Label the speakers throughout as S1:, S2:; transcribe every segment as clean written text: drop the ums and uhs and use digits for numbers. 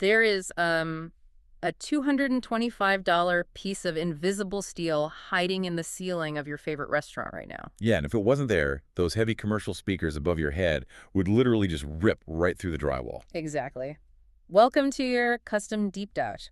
S1: There is a $225 piece of invisible steel hiding in the ceiling of your favorite restaurant right now.
S2: Yeah, and if it wasn't there, those heavy commercial speakers above your head would literally just rip right through the drywall.
S1: Exactly. Welcome to your custom deep dive.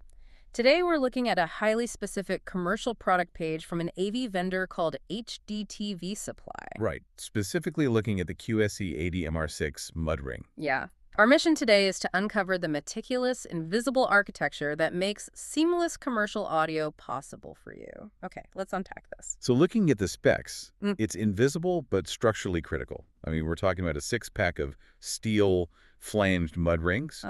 S1: Today we're looking at a highly specific commercial product page from an AV vendor called HDTVSupply.
S2: Right, specifically looking at the QSC AD-MR6 mud ring.
S1: Yeah. Our mission today is to uncover the meticulous, invisible architecture that makes seamless commercial audio possible for you. Okay, let's unpack this.
S2: So looking at the specs, it's invisible but structurally critical. I mean, we're talking about a six-pack of steel flanged mud rings.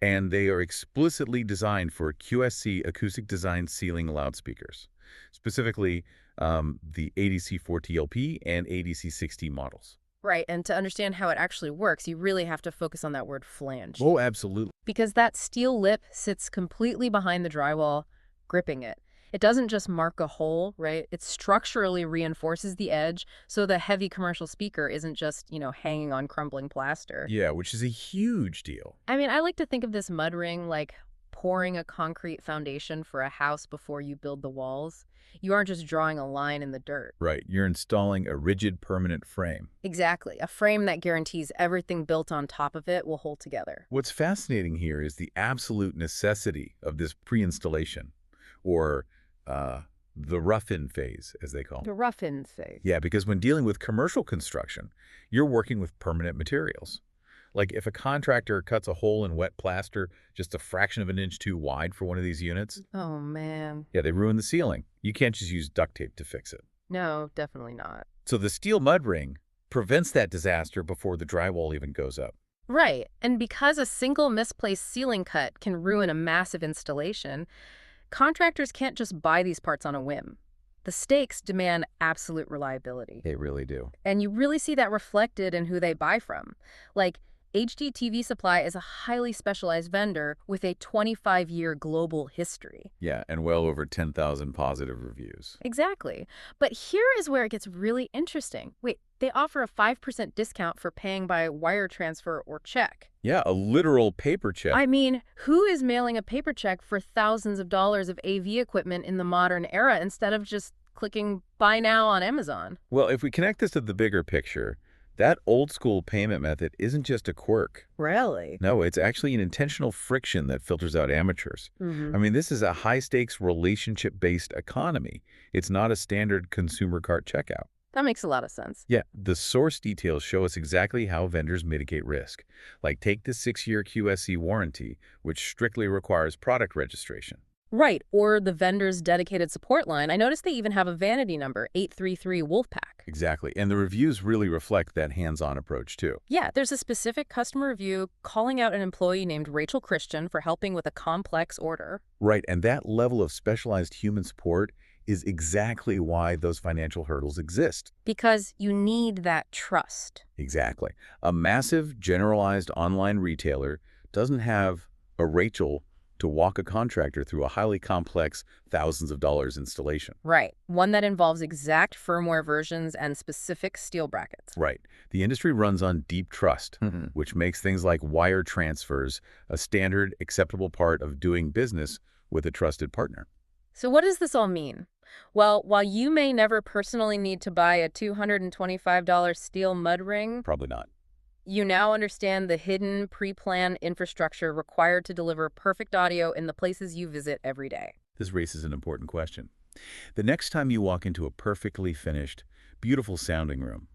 S2: And they are explicitly designed for QSC acoustic design ceiling loudspeakers, specifically the AD-C4T-LP and AD-C6T models.
S1: Right, and to understand how it actually works, you really have to focus on that word flange.
S2: Oh, absolutely.
S1: Because that steel lip sits completely behind the drywall, gripping it. It doesn't just mark a hole, right? It structurally reinforces the edge so the heavy commercial speaker isn't just, hanging on crumbling plaster.
S2: Yeah, which is a huge deal.
S1: I mean, I like to think of this mud ring like pouring a concrete foundation for a house before you build the walls. You aren't just drawing a line in the dirt.
S2: Right, you're installing a rigid, permanent frame.
S1: Exactly, a frame that guarantees everything built on top of it will hold together.
S2: What's fascinating here is the absolute necessity of this pre-installation, or the rough-in phase, as they call it.
S1: The rough-in phase.
S2: Yeah, because when dealing with commercial construction, you're working with permanent materials. Like if a contractor cuts a hole in wet plaster just a fraction of an inch too wide for one of these units,
S1: oh man.
S2: yeah, they ruin the ceiling. You can't just use duct tape to fix it.
S1: No, definitely not.
S2: So the steel mud ring prevents that disaster before the drywall even goes up.
S1: Right, and because a single misplaced ceiling cut can ruin a massive installation, contractors can't just buy these parts on a whim. The stakes demand absolute reliability.
S2: They really do.
S1: And you really see that reflected in who they buy from. Like, HDTVSupply is a highly specialized vendor with a 25-year global history.
S2: Yeah, and well over 10,000 positive reviews.
S1: Exactly. But here is where it gets really interesting. Wait, they offer a 5% discount for paying by wire transfer or check.
S2: Yeah, a literal paper check.
S1: I mean, who is mailing a paper check for thousands of dollars of AV equipment in the modern era instead of just clicking buy now on Amazon?
S2: Well, if we connect this to the bigger picture, that old-school payment method isn't just a quirk.
S1: Really?
S2: No, it's actually an intentional friction that filters out amateurs. I mean, this is a high-stakes, relationship-based economy. It's not a standard consumer cart checkout.
S1: That makes a lot of sense.
S2: Yeah, the source details show us exactly how vendors mitigate risk. Like, take the 6-year QSC warranty, which strictly requires product registration.
S1: Right, or the vendor's dedicated support line. I noticed they even have a vanity number, 833 Wolfpack.
S2: Exactly, and the reviews really reflect that hands-on approach, too.
S1: Yeah, there's a specific customer review calling out an employee named Rachel Christian for helping with a complex order.
S2: Right, and that level of specialized human support is exactly why those financial hurdles exist.
S1: Because you need that trust.
S2: Exactly. A massive, generalized online retailer doesn't have a Rachel to walk a contractor through a highly complex, thousands of dollars installation.
S1: Right. One that involves exact firmware versions and specific steel brackets.
S2: Right. The industry runs on deep trust, which makes things like wire transfers a standard, acceptable part of doing business with a trusted partner.
S1: So what does this all mean? Well, while you may never personally need to buy a $225 steel mud ring,
S2: Probably not.
S1: you now understand the hidden, pre-planned infrastructure required to deliver perfect audio in the places you visit every day.
S2: This raises an important question. The next time you walk into a perfectly finished, beautiful sounding room,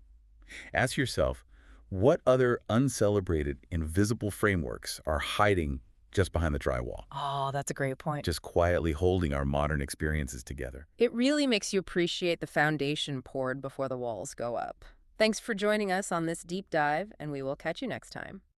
S2: ask yourself, what other uncelebrated, invisible frameworks are hiding just behind the drywall?
S1: Oh, that's a great point.
S2: Just quietly holding our modern experiences together.
S1: It really makes you appreciate the foundation poured before the walls go up. Thanks for joining us on this deep dive, and we will catch you next time.